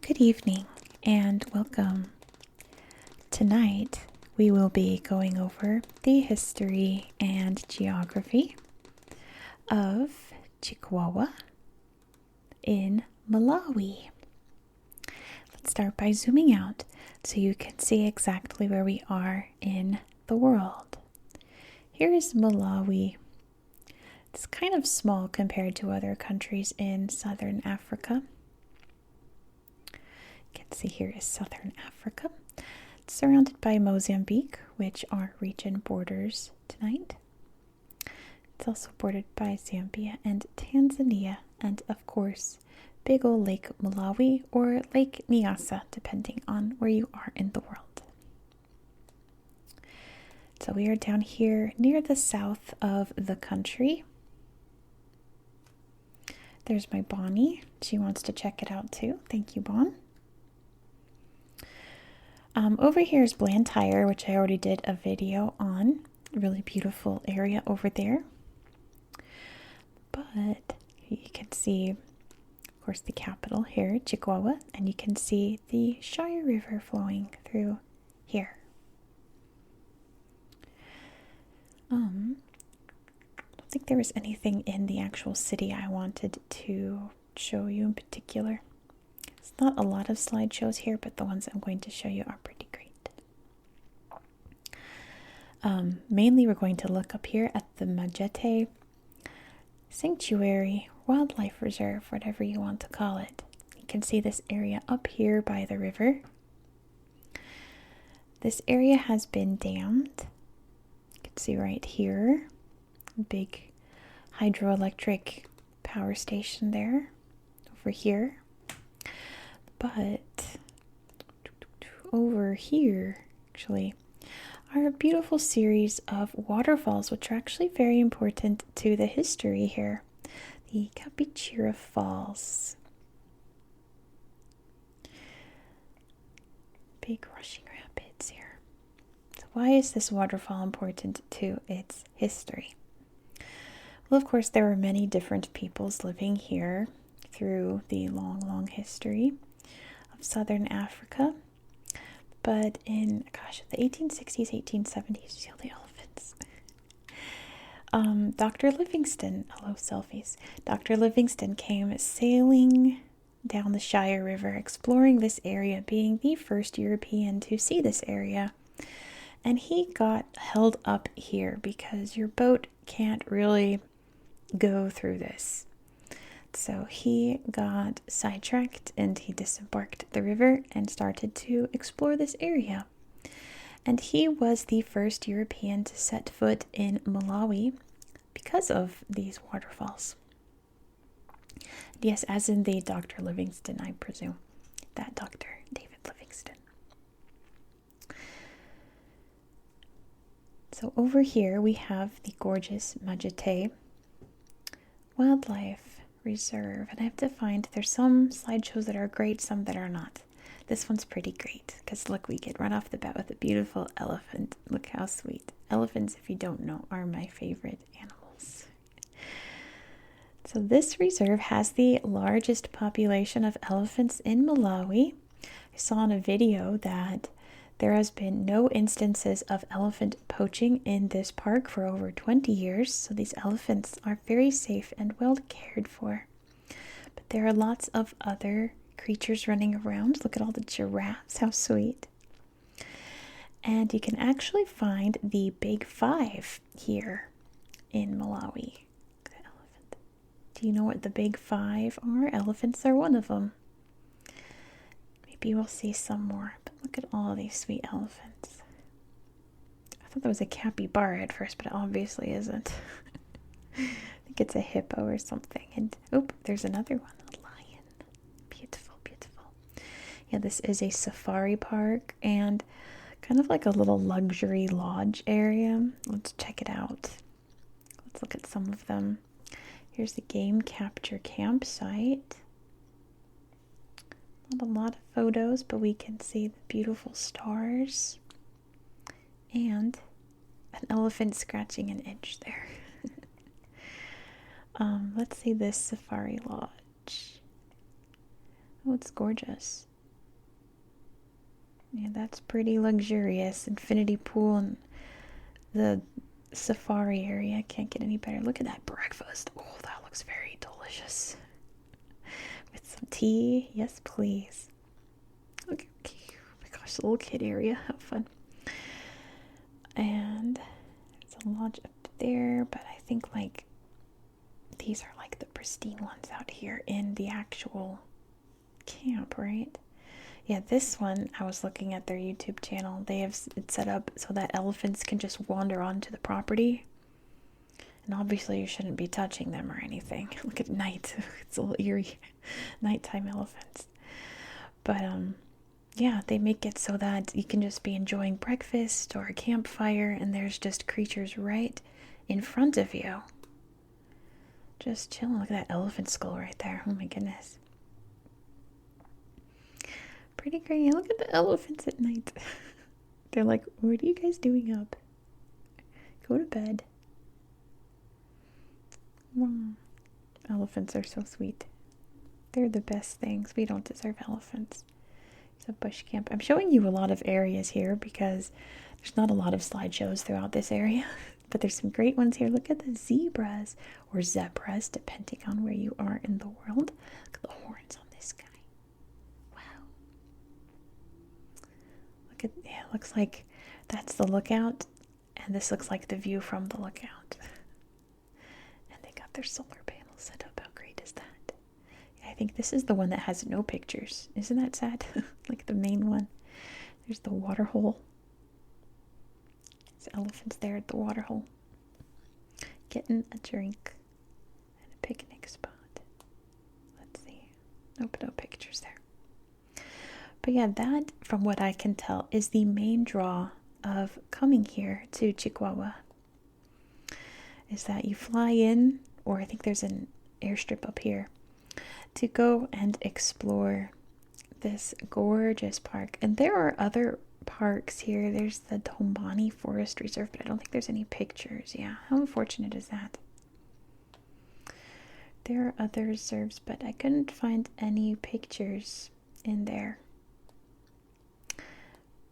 Good evening and welcome. Tonight we will be going over the history and geography of Chikwawa in Malawi. Let's start by zooming out so you can see exactly where we are in the world. Here is Malawi. It's kind of small compared to other countries in southern Africa. You can see here is southern Africa. It's surrounded by Mozambique, which are region borders tonight. It's also bordered by Zambia and Tanzania, and of course, big old Lake Malawi or Lake Nyasa, depending on where you are in the world. So we are down here near the south of the country. There's my Bonnie. She wants to check it out too. Thank you, Bon. Over here is Blantyre, which I already did a video on. Really beautiful area over there. But you can see, of course, the capital here, Chikwawa, and you can see the Shire River flowing through here. I don't think there was anything in the actual city I wanted to show you in particular. It's not a lot of slideshows here, but the ones I'm going to show you are pretty great. Mainly we're going to look up here at the Majete Sanctuary, Wildlife Reserve, whatever you want to call it. You can see this area up here by the river. This area has been dammed. You can see right here, big hydroelectric power station there, over here. But over here, actually, are a beautiful series of waterfalls, which are actually very important to the history here. The Kapichira Falls. Big rushing rapids here. So why is this waterfall important to its history? Well, of course, there were many different peoples living here through the long history of southern Africa. But in, the 1860s, 1870s, see all the elephants. Dr. Livingstone, hello selfies, Dr. Livingstone came sailing down the Shire River, exploring this area, being the first European to see this area. And he got held up here because your boat can't really go through this. So he got sidetracked and he disembarked the river and started to explore this area. And he was the first European to set foot in Malawi because of these waterfalls. Yes, as in the Dr. Livingstone, I presume. That Dr. David Livingstone. So over here we have the gorgeous Majete Wildlife Reserve, and I have to find, there's some slideshows that are great, some that are not. This one's pretty great because look, we get right off the bat with a beautiful elephant. Look how sweet. Elephants, if you don't know, are my favorite animals. So this reserve has the largest population of elephants in Malawi. I saw in a video that there has been no instances of elephant poaching in this park for over 20 years, so these elephants are very safe and well cared for. But there are lots of other creatures running around. Look at all the giraffes, how sweet. And you can actually find the Big Five here in Malawi. The elephant. Do you know what the Big Five are? Elephants are one of them. Maybe we'll see some more. Look at all these sweet elephants. I thought that was a capybara at first, but it obviously isn't. I think it's a hippo or something. And there's another one, a lion. Beautiful, beautiful. Yeah, this is a safari park and kind of like a little luxury lodge area. Let's check it out. Let's look at some of them. Here's the game capture campsite. Not a lot of photos, but we can see the beautiful stars and an elephant scratching an itch there. Let's see this safari lodge. Oh, it's gorgeous. Yeah, that's pretty luxurious. Infinity pool and the safari area. Can't get any better. Look at that breakfast. Oh, that looks very delicious. With some tea. Yes, please. Okay. Oh my gosh, the little kid area. How fun. And there's a lodge up there, but I think like these are like the pristine ones out here in the actual camp, right? Yeah, this one, I was looking at their YouTube channel. They have it set up so that elephants can just wander onto the property. And obviously you shouldn't be touching them or anything. Look at night. It's a little eerie. Nighttime elephants. But yeah, they make it so that you can just be enjoying breakfast or a campfire and there's just creatures right in front of you. Just chilling. Look at that elephant skull right there. Oh my goodness. Pretty great. Look at the elephants at night. They're like, what are you guys doing up? Go to bed. Wow. Elephants are so sweet. They're the best things. We don't deserve elephants. It's a bush camp. I'm showing you a lot of areas here because there's not a lot of slideshows throughout this area. But there's some great ones here. Look at the zebras or zebras, depending on where you are in the world. Look at the horns on this guy. Wow. Look at, yeah, it looks like that's the lookout, and this looks like the view from the lookout. And they got their solar panels set up. How great is that? Yeah, I think this is the one that has no pictures. Isn't that sad? Like the main one. There's the water hole. There's elephants there at the water hole. Getting a drink and a picnic spot. Let's see. Nope, no pictures there. But yeah, that, from what I can tell, is the main draw of coming here to Chikwawa. Is that you fly in, or I think there's an airstrip up here, to go and explore this gorgeous park. And there are other parks here. There's the Tombani Forest Reserve, but I don't think there's any pictures. Yeah, how unfortunate is that? There are other reserves, but I couldn't find any pictures in there.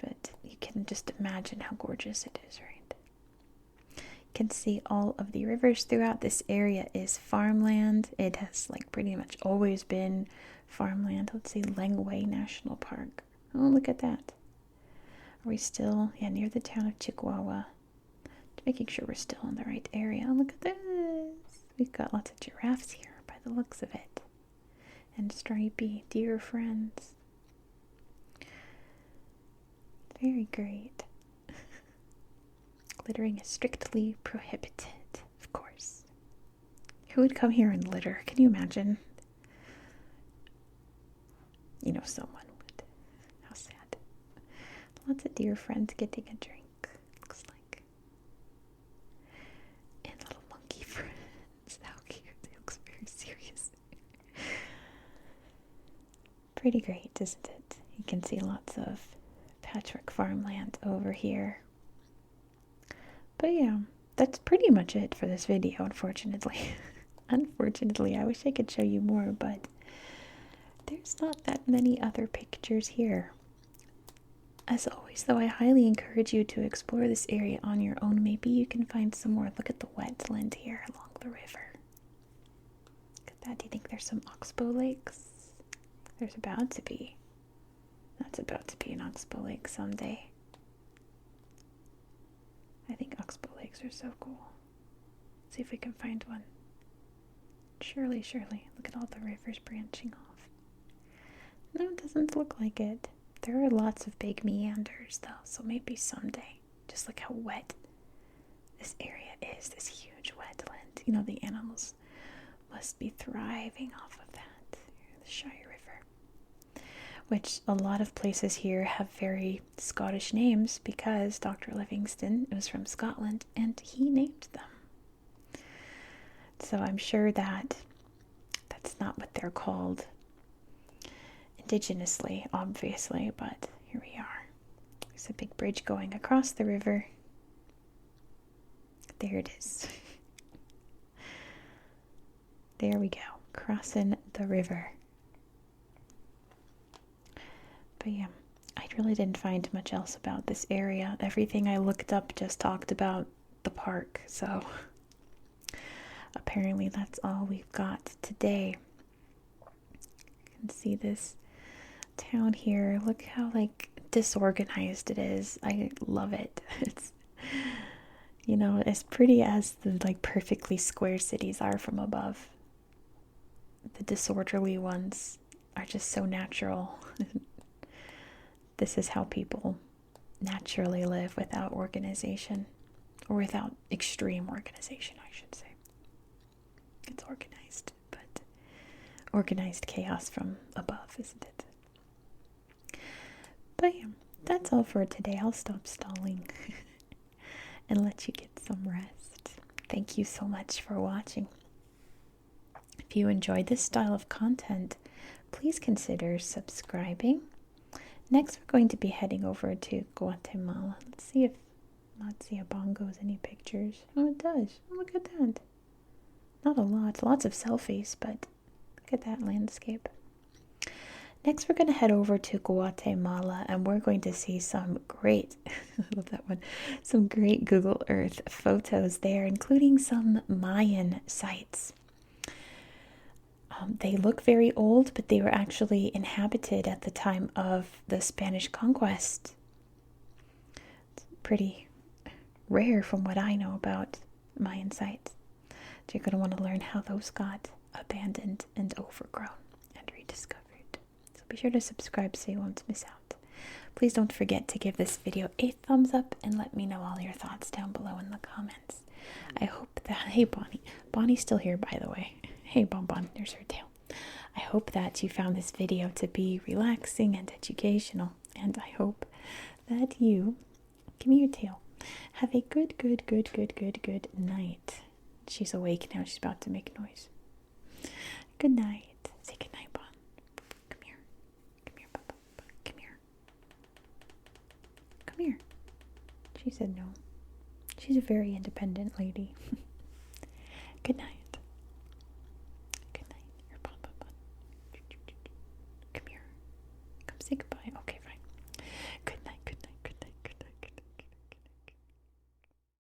But you can just imagine how gorgeous it is, right? You can see all of the rivers throughout. This area is farmland. It has like pretty much always been farmland. Let's see, Lengway National Park. Oh, look at that. Are we still, yeah, near the town of Chikwawa? Making sure we're still in the right area. Oh, look at this. We've got lots of giraffes here by the looks of it. And stripy deer friends. Very great. Littering is strictly prohibited, of course. Who would come here and litter? Can you imagine? You know, someone would. How sad. Lots of deer friends getting a drink, looks like. And little monkey friends. How cute. They look very serious. Pretty great, isn't it? You can see lots of patchwork farmland over here. But yeah, that's pretty much it for this video, unfortunately. Unfortunately, I wish I could show you more, but there's not that many other pictures here. As always, though, I highly encourage you to explore this area on your own. Maybe you can find some more. Look at the wetland here along the river. Look at that. Do you think there's some oxbow lakes? There's about to be. That's about to be an oxbow lake someday. I think oxbow lakes are so cool. Let's see if we can find one. Surely, surely. Look at all the rivers branching off. No, it doesn't look like it. There are lots of big meanders, though, so maybe someday. Just look how wet this area is, this huge wetland. You know, the animals must be thriving off of that. The Shire River. Which a lot of places here have very Scottish names because Dr. Livingstone was from Scotland and he named them. So I'm sure that that's not what they're called indigenously, obviously, but here we are. There's a big bridge going across the river. There it is. There we go, crossing the river. But yeah, I'd really didn't find much else about this area. Everything I looked up just talked about the park, so apparently that's all we've got today. You can see this town here. Look how like disorganized it is. I love it. It's, you know, as pretty as the like perfectly square cities are from above. The disorderly ones are just so natural. This is how people naturally live without organization, or without extreme organization, I should say. It's organized, but organized chaos from above, isn't it? But yeah, that's all for today. I'll stop stalling and let you get some rest. Thank you so much for watching. If you enjoyed this style of content, please consider subscribing. Next, we're going to be heading over to Guatemala. Let's see if Matsia Bongo's any pictures. Oh, it does. Oh, look at that. Not a lot. Lots of selfies, but look at that landscape. Next, we're going to head over to Guatemala, and we're going to see some great, I love that one, some great Google Earth photos there, including some Mayan sites. They look very old, but they were actually inhabited at the time of the Spanish conquest. It's pretty rare from what I know about Mayan sites. So you're going to want to learn how those got abandoned and overgrown and rediscovered. So be sure to subscribe so you won't miss out. Please don't forget to give this video a thumbs up and let me know all your thoughts down below in the comments. I hope that, hey Bonnie, Bonnie's still here by the way. Hey Bonbon, there's her tail. I hope that you found this video to be relaxing and educational, and I hope that you, give me your tail, have a good night. She's awake now, she's about to make noise. Good night. Say good night, Bon. Come here. Come here, Papa. Come here. Come here. She said no. She's a very independent lady. Good night. Good night. Here, Bon. Come here. Come say goodbye.